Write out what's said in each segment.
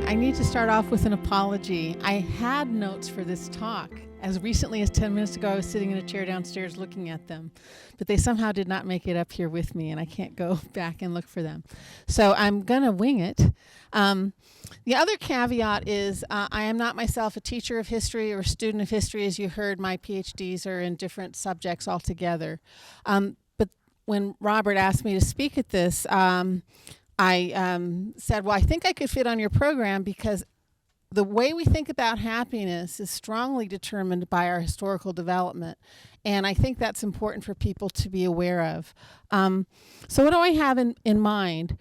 I need to start off with an apology. I had notes for this talk. As recently as 10 minutes ago, I was sitting in a chair downstairs looking at them, but they somehow did not make it up here with me, and I can't go back and look for them. So I'm going to wing it. The other caveat is I am not myself a teacher of history or a student of history. As you heard, my PhDs are in different subjects altogether. But when Robert asked me to speak at this, I said, well, I think I could fit on your program because the way we think about happiness is strongly determined by our historical development. And I think that's important for people to be aware of. So what do I have in mind?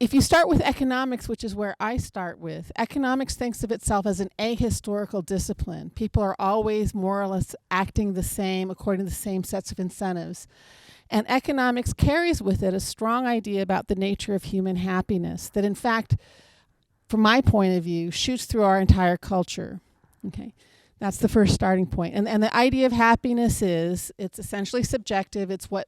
If you start with economics, which is where I start with, economics thinks of itself as an ahistorical discipline. People are always more or less acting the same according to the same sets of incentives. And economics carries with it a strong idea about the nature of human happiness that, in fact, from my point of view, shoots through our entire culture. Okay, that's the first starting point. And the idea of happiness is, it's essentially subjective. It's what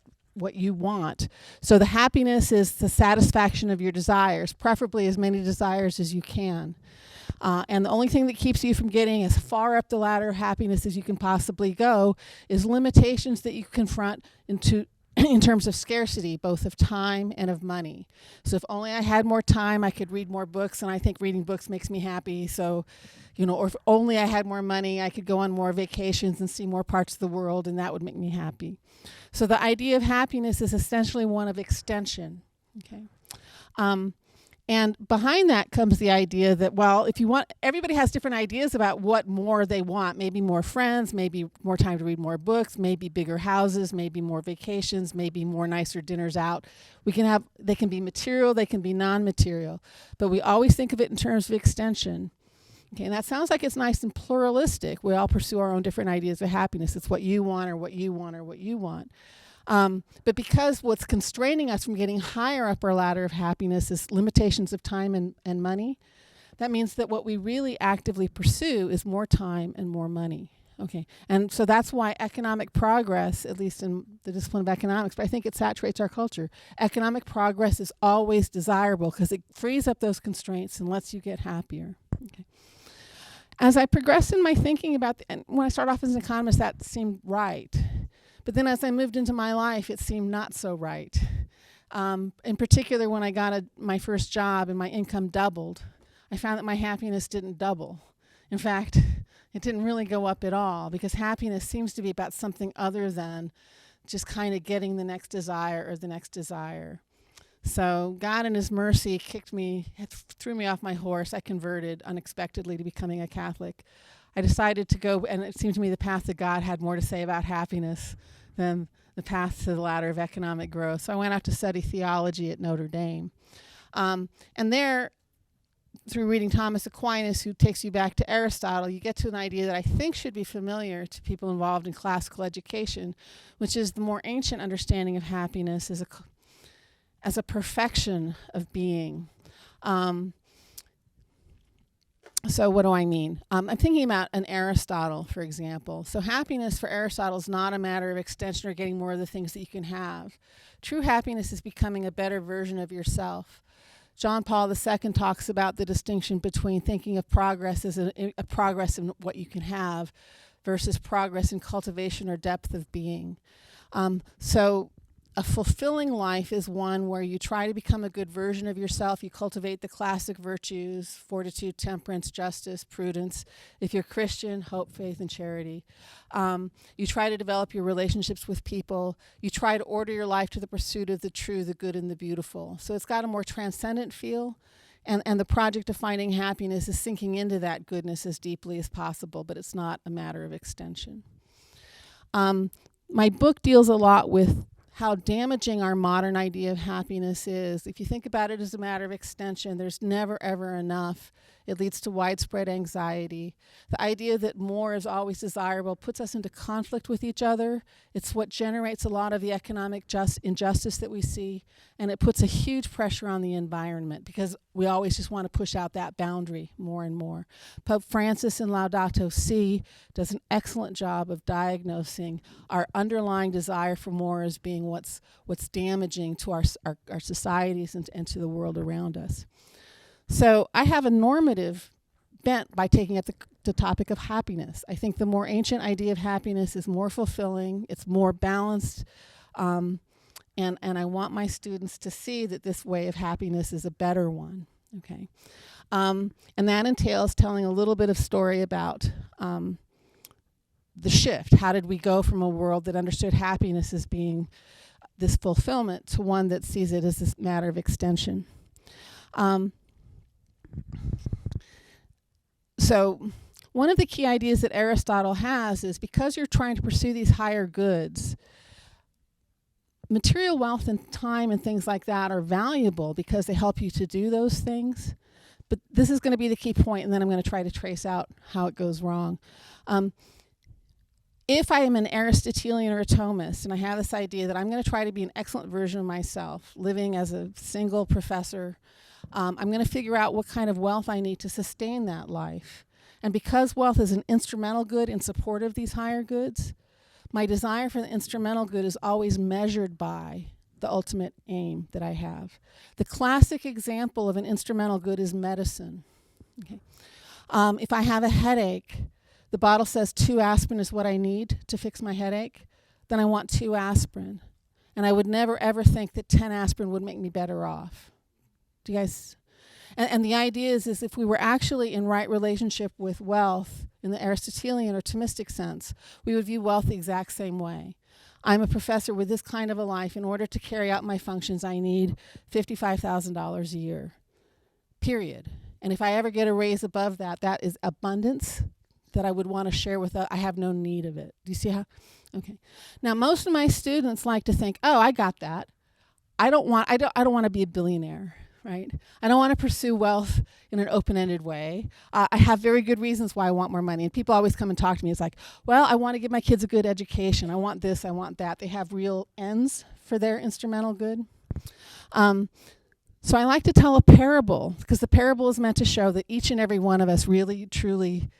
you want. So the happiness is the satisfaction of your desires, preferably as many desires as you can. And the only thing that keeps you from getting as far up the ladder of happiness as you can possibly go is limitations that you confront in terms of scarcity, both of time and of money. So if only I had more time, I could read more books, and I think reading books makes me happy. So, or if only I had more money, I could go on more vacations and see more parts of the world, and that would make me happy. So the idea of happiness is essentially one of extension, okay? And behind that comes the idea that, well, if you want, everybody has different ideas about what more they want. Maybe more friends, maybe more time to read more books, maybe bigger houses, maybe more vacations, maybe more nicer dinners out. They can be material, they can be non-material, but we always think of it in terms of extension. Okay, and that sounds like it's nice and pluralistic. We all pursue our own different ideas of happiness. It's what you want or what you want or what you want. But because what's constraining us from getting higher up our ladder of happiness is limitations of time and money, that means that what we really actively pursue is more time and more money. Okay, and so that's why economic progress, at least in the discipline of economics, but I think it saturates our culture. Economic progress is always desirable because it frees up those constraints and lets you get happier. Okay. As I progressed in my thinking about, and when I started off as an economist, that seemed right. But then as I moved into my life, it seemed not so right. In particular, when I got my first job and my income doubled, I found that my happiness didn't double. In fact, it didn't really go up at all, because happiness seems to be about something other than just kind of getting the next desire or the next desire. So God in his mercy threw me off my horse. I converted unexpectedly to becoming a Catholic. I decided to go, and it seemed to me the path to God had more to say about happiness than the path to the ladder of economic growth. So I went out to study theology at Notre Dame. And there, through reading Thomas Aquinas, who takes you back to Aristotle, you get to an idea that I think should be familiar to people involved in classical education, which is the more ancient understanding of happiness as a perfection of being. So what do I mean? I'm thinking about an Aristotle, for example. So happiness for Aristotle is not a matter of extension or getting more of the things that you can have. True happiness is becoming a better version of yourself. John Paul II talks about the distinction between thinking of progress as a progress in what you can have versus progress in cultivation or depth of being. So a fulfilling life is one where you try to become a good version of yourself. You cultivate the classic virtues: fortitude, temperance, justice, prudence. If you're Christian, hope, faith, and charity. You try to develop your relationships with people. You try to order your life to the pursuit of the true, the good, and the beautiful. So it's got a more transcendent feel. And the project of finding happiness is sinking into that goodness as deeply as possible, but it's not a matter of extension. My book deals a lot with how damaging our modern idea of happiness is. If you think about it as a matter of extension, there's never, ever enough. It leads to widespread anxiety. The idea that more is always desirable puts us into conflict with each other. It's what generates a lot of the economic injustice that we see, and it puts a huge pressure on the environment because we always just want to push out that boundary more and more. Pope Francis in Laudato Si does an excellent job of diagnosing our underlying desire for more as being what's damaging to our societies and to the world around us. So I have a normative bent by taking up the topic of happiness. I think the more ancient idea of happiness is more fulfilling, it's more balanced, and I want my students to see that this way of happiness is a better one. Okay, and that entails telling a little bit of story about the shift. How did we go from a world that understood happiness as being this fulfillment to one that sees it as this matter of extension? So one of the key ideas that Aristotle has is because you're trying to pursue these higher goods, material wealth and time and things like that are valuable because they help you to do those things. But this is going to be the key point, and then I'm going to try to trace out how it goes wrong. If I am an Aristotelian or a Thomist, and I have this idea that I'm going to try to be an excellent version of myself, living as a single professor, I'm going to figure out what kind of wealth I need to sustain that life. And because wealth is an instrumental good in support of these higher goods, my desire for the instrumental good is always measured by the ultimate aim that I have. The classic example of an instrumental good is medicine. Okay. If I have a headache, the bottle says 2 aspirin is what I need to fix my headache, then I want 2 aspirin. And I would never ever think that 10 aspirin would make me better off. Do you guys? And the idea is if we were actually in right relationship with wealth in the Aristotelian or Thomistic sense, we would view wealth the exact same way. I'm a professor with this kind of a life. In order to carry out my functions, I need $55,000 a year, period. And if I ever get a raise above that, that is abundance that I would want to share with I have no need of it. Do you see how? Okay. Now, most of my students like to think, oh, I got that. I don't want to be a billionaire. Right? I don't want to pursue wealth in an open-ended way. I have very good reasons why I want more money. And people always come and talk to me. It's like, well, I want to give my kids a good education. I want this, I want that. They have real ends for their instrumental good. So I like to tell a parable, because the parable is meant to show that each and every one of us really, truly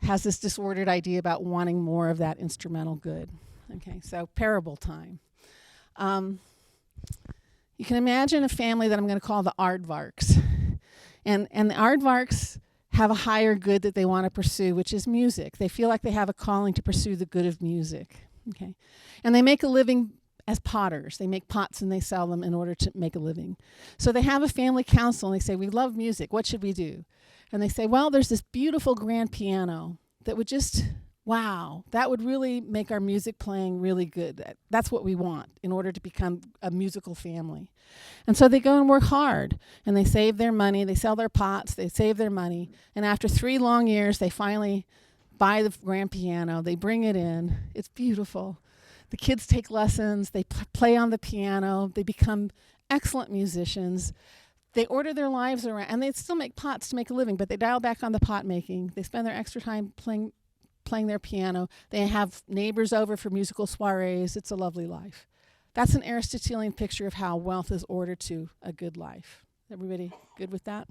has this disordered idea about wanting more of that instrumental good. Okay, so parable time. You can imagine a family that I'm going to call the aardvarks. And the aardvarks have a higher good that they want to pursue, which is music. They feel like they have a calling to pursue the good of music. Okay? And they make a living as potters. They make pots and they sell them in order to make a living. So they have a family council and they say, we love music. What should we do? And they say, well, there's this beautiful grand piano that would just, wow, that would really make our music playing really good. That's what we want in order to become a musical family. And so they go and work hard, and they save their money, they sell their pots, they save their money, and after 3 long years, they finally buy the grand piano, they bring it in, it's beautiful. The kids take lessons, they play on the piano, they become excellent musicians. They order their lives around, and they still make pots to make a living, but they dial back on the pot making. They spend their extra time playing their piano. They have neighbors over for musical soirees. It's a lovely life. That's an Aristotelian picture of how wealth is ordered to a good life. Everybody good with that?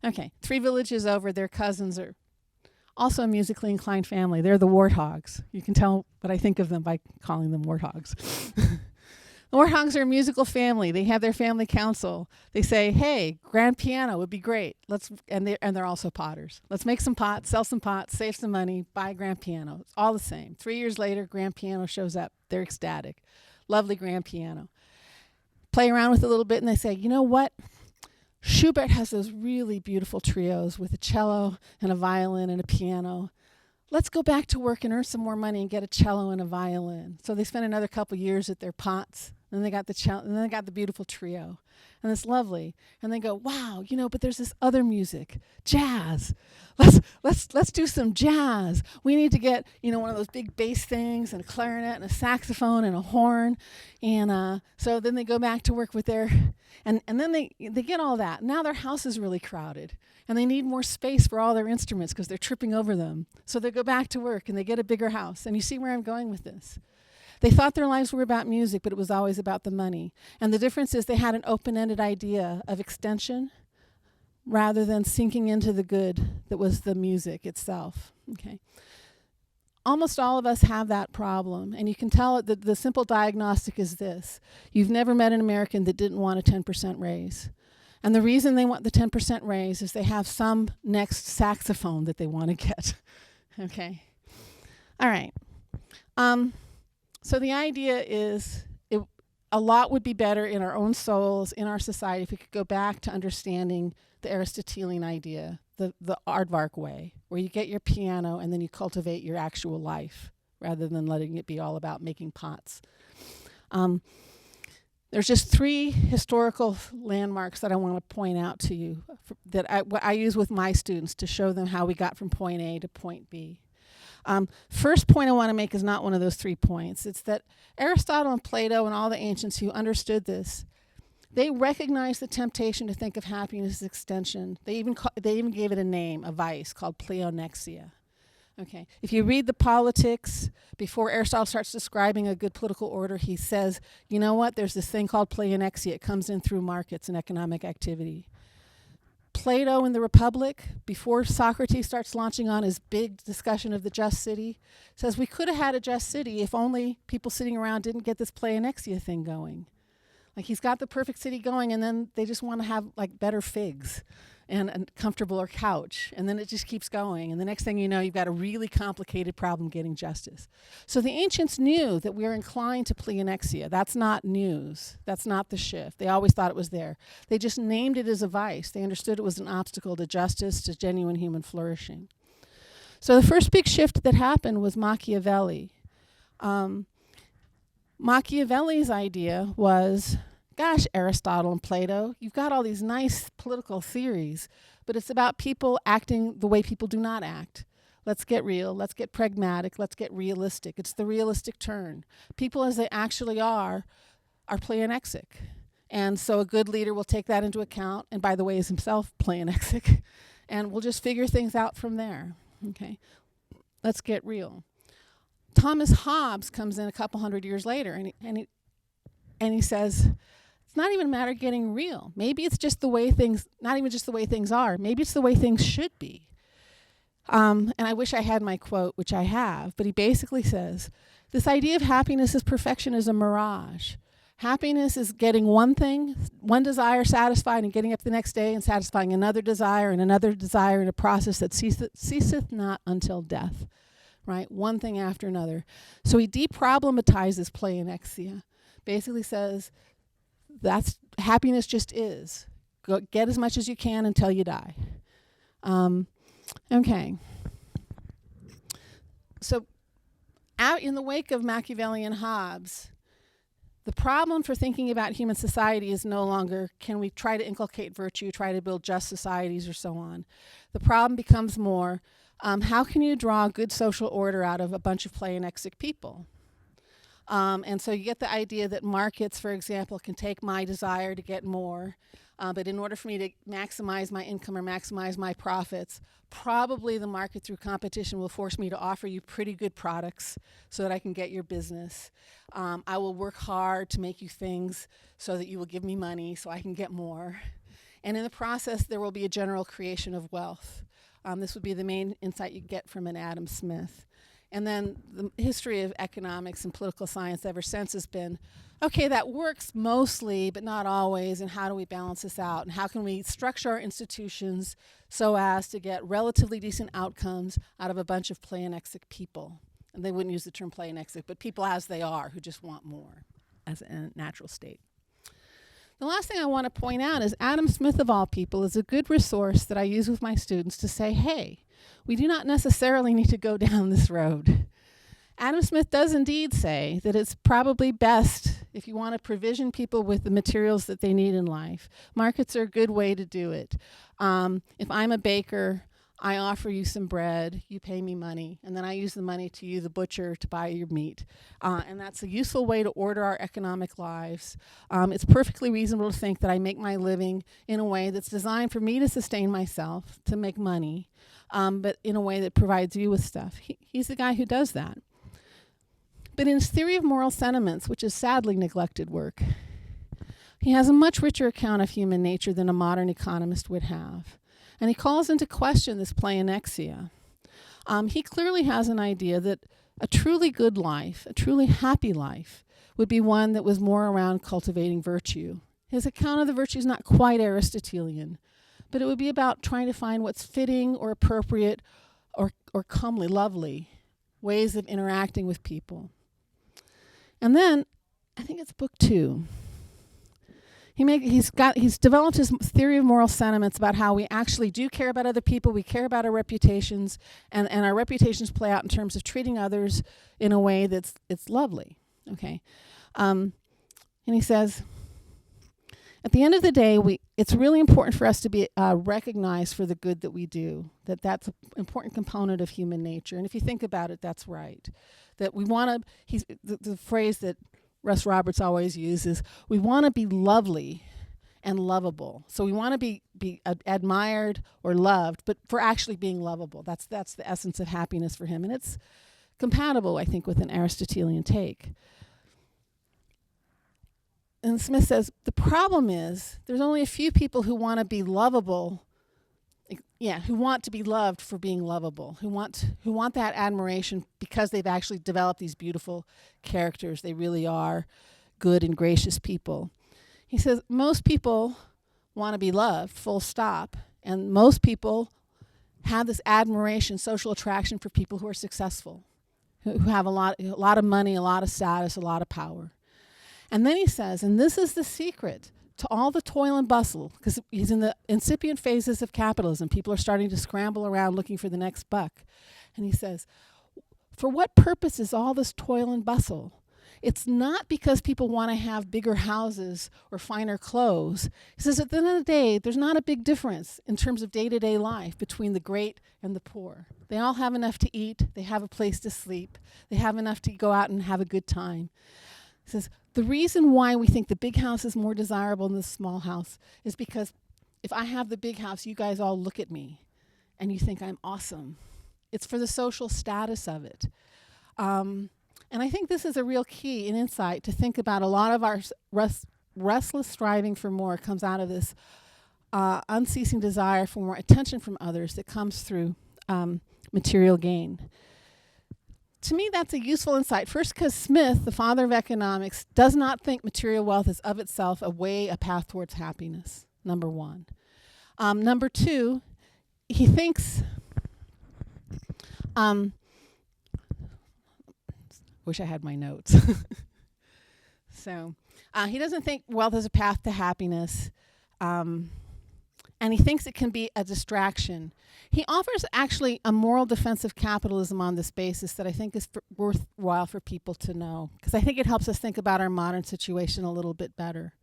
Okay, 3 villages over, their cousins are also a musically inclined family. They're the warthogs. You can tell what I think of them by calling them warthogs. The warthogs are a musical family. They have their family council. They say, hey, grand piano would be great. And they're also potters. Let's make some pots, sell some pots, save some money, buy a grand piano. It's all the same. 3 years later, grand piano shows up. They're ecstatic. Lovely grand piano. Play around with it a little bit, and they say, you know what? Schubert has those really beautiful trios with a cello and a violin and a piano. Let's go back to work and earn some more money and get a cello and a violin. So they spend another couple years at their pots. And they got the cello, and then they got the beautiful trio. And it's lovely. And they go, wow, but there's this other music, jazz. Let's do some jazz. We need to get, one of those big bass things and a clarinet and a saxophone and a horn. And so then they go back to work with their, and then they get all that. Now their house is really crowded. And they need more space for all their instruments because they're tripping over them. So they go back to work and they get a bigger house. And you see where I'm going with this. They thought their lives were about music, but it was always about the money. And the difference is they had an open-ended idea of extension rather than sinking into the good that was the music itself. Okay. Almost all of us have that problem. And you can tell that the simple diagnostic is this. You've never met an American that didn't want a 10% raise. And the reason they want the 10% raise is they have some next saxophone that they want to get. Okay. All right. So the idea is a lot would be better in our own souls, in our society, if we could go back to understanding the Aristotelian idea, the aardvark way, where you get your piano and then you cultivate your actual life rather than letting it be all about making pots. There's just 3 historical landmarks that I want to point out to you that I use with my students to show them how we got from point A to point B. First point I want to make is not one of those 3 points. It's that Aristotle and Plato and all the ancients who understood this, they recognized the temptation to think of happiness as extension. They even gave it a name, a vice, called pleonexia. Okay. If you read the Politics, before Aristotle starts describing a good political order, he says, you know what, there's this thing called pleonexia. It comes in through markets and economic activity. Plato in the Republic, before Socrates starts launching on his big discussion of the just city, says we could have had a just city if only people sitting around didn't get this pleonexia thing going. Like he's got the perfect city going and then they just want to have like better figs and a comfortabler couch. And then it just keeps going. And the next thing you know, you've got a really complicated problem getting justice. So the ancients knew that we are inclined to pleonexia. That's not news. That's not the shift. They always thought it was there. They just named it as a vice. They understood it was an obstacle to justice, to genuine human flourishing. So the first big shift that happened was Machiavelli. Machiavelli's idea was, gosh, Aristotle and Plato, you've got all these nice political theories, but it's about people acting the way people do not act. Let's get real, let's get pragmatic, let's get realistic. It's the realistic turn. People as they actually are pleonexic. And so a good leader will take that into account, and by the way, is himself pleonexic, and we'll just figure things out from there. Okay, let's get real. Thomas Hobbes comes in a couple hundred years later, and he says, it's not even a matter of getting real. Maybe it's just the way things, not even just the way things are. Maybe it's the way things should be. And I wish I had my quote, which I have, but he basically says, this idea of happiness as perfection is a mirage. Happiness is getting one thing, one desire satisfied, and getting up the next day and satisfying another desire in a process that ceaseth not until death. Right? One thing after another. So he deproblematizes pleonexia. Basically says, that's happiness just is. Go get as much as you can until you die. Okay. So out in the wake of Machiavelli and Hobbes, the problem for thinking about human society is no longer, can we try to inculcate virtue, try to build just societies or so on. The problem becomes more, how can you draw good social order out of a bunch of pleonexic people? And so you get the idea that markets, for example, can take my desire to get more, but in order for me to maximize my income or maximize my profits, probably the market through competition will force me to offer you pretty good products so that I can get your business. I will work hard to make you things so that you will give me money so I can get more. And in the process, there will be a general creation of wealth. This would be the main insight you get from an Adam Smith. And then the history of economics and political science ever since has been, okay, that works mostly, but not always, and how do we balance this out? And how can we structure our institutions so as to get relatively decent outcomes out of a bunch of pleonexic people? And they wouldn't use the term pleonexic, but people as they are who just want more as a natural state. The last thing I want to point out is Adam Smith, of all people, is a good resource that I use with my students to say, hey, we do not necessarily need to go down this road. Adam Smith does indeed say that it's probably best if you want to provision people with the materials that they need in life. Markets are a good way to do it. If I'm a baker, I offer you some bread, you pay me money, and then I use the money to you, the butcher, to buy your meat. And that's a useful way to order our economic lives. It's perfectly reasonable to think that I make my living in a way that's designed for me to sustain myself, to make money, but in a way that provides you with stuff. He's the guy who does that. But in his theory of moral sentiments, which is sadly neglected work, he has a much richer account of human nature than a modern economist would have. And he calls into question this pleonexia. He clearly has an idea that a truly good life, a truly happy life, would be one that was more around cultivating virtue His account of the virtue is not quite Aristotelian, but it would be about trying to find what's fitting or appropriate or comely, lovely ways of interacting with people. And then, I think it's book 2. He's developed his theory of moral sentiments about how we actually do care about other people, we care about our reputations, and our reputations play out in terms of treating others in a way that's lovely. Okay, and he says, at the end of the day, it's really important for us to be recognized for the good that we do. That's an important component of human nature. And if you think about it, that's right. That we want to. The phrase that Russ Roberts always uses, we want to be lovely and lovable. So we want to be admired or loved, but for actually being lovable. That's the essence of happiness for him. And it's compatible, I think, with an Aristotelian take. And Smith says, the problem is there's only a few people who want to be lovable, who want to be loved for being lovable, who want that admiration because they've actually developed these beautiful characters. They really are good and gracious people. He says most people want to be loved, full stop, and most people have this admiration, social attraction for people who are successful, who have a lot of money, a lot of status, a lot of power. And then he says, and this is the secret to all the toil and bustle, because he's in the incipient phases of capitalism. People are starting to scramble around looking for the next buck. And he says, for what purpose is all this toil and bustle? It's not because people want to have bigger houses or finer clothes. He says, at the end of the day, there's not a big difference in terms of day-to-day life between the great and the poor. They all have enough to eat. They have a place to sleep. They have enough to go out and have a good time. He says, the reason why we think the big house is more desirable than the small house is because if I have the big house, you guys all look at me and you think I'm awesome. It's for the social status of it. And I think this is a real key and insight to think about. A lot of our restless striving for more comes out of this unceasing desire for more attention from others that comes through material gain. To me, that's a useful insight. First, because Smith, the father of economics, does not think material wealth is of itself a path towards happiness, number one. Number two, he thinks, wish I had my notes. So he doesn't think wealth is a path to happiness. And he thinks it can be a distraction. He offers actually a moral defense of capitalism on this basis that I think is worthwhile for people to know, because I think it helps us think about our modern situation a little bit better.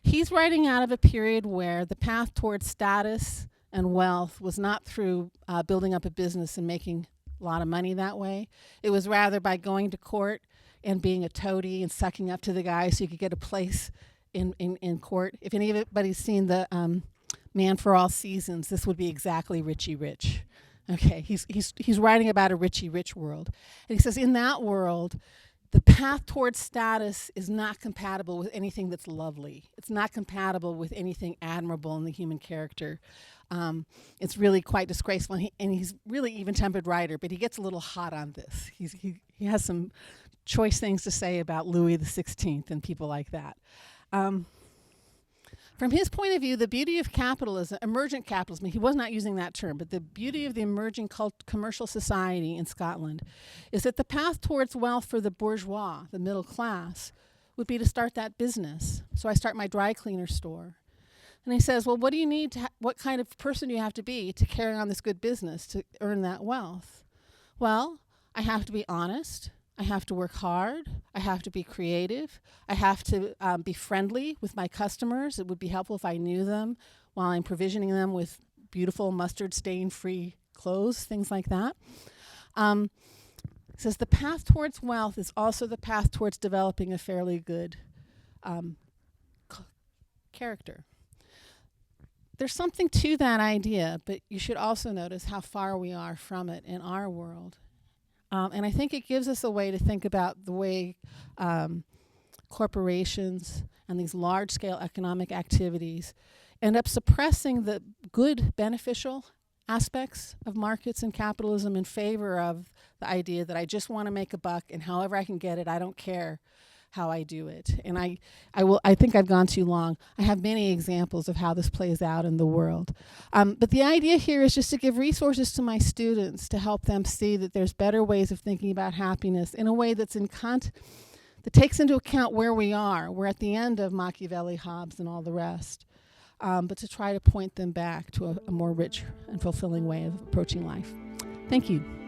He's writing out of a period where the path towards status and wealth was not through building up a business and making a lot of money that way. It was rather by going to court and being a toady and sucking up to the guy so you could get a place in court. If anybody's seen the Man for All Seasons, this would be exactly Richie Rich. Okay, he's writing about a Richie Rich world. And he says in that world, the path towards status is not compatible with anything that's lovely. It's not compatible with anything admirable in the human character. It's really quite disgraceful. And he's really even-tempered writer, but he gets a little hot on this. He has some choice things to say about Louis XVI and people like that. From his point of view, the beauty of capitalism, emergent capitalism, he was not using that term, but the beauty of the emerging commercial society in Scotland is that the path towards wealth for the bourgeois, the middle class, would be to start that business. So I start my dry cleaner store. And he says, well, what do you need what kind of person do you have to be to carry on this good business, to earn that wealth? Well, I have to be honest. I have to work hard. I have to be creative. I have to be friendly with my customers. It would be helpful if I knew them while I'm provisioning them with beautiful mustard stain-free clothes, things like that. It says the path towards wealth is also the path towards developing a fairly good character. There's something to that idea, but you should also notice how far we are from it in our world. And I think it gives us a way to think about the way corporations and these large-scale economic activities end up suppressing the good, beneficial aspects of markets and capitalism in favor of the idea that I just want to make a buck, and however I can get it, I don't care how I do it. And I think I've gone too long. I have many examples of how this plays out in the world. But the idea here is just to give resources to my students to help them see that there's better ways of thinking about happiness in a way that's that takes into account where we are. We're at the end of Machiavelli, Hobbes, and all the rest. But to try to point them back to a more rich and fulfilling way of approaching life. Thank you.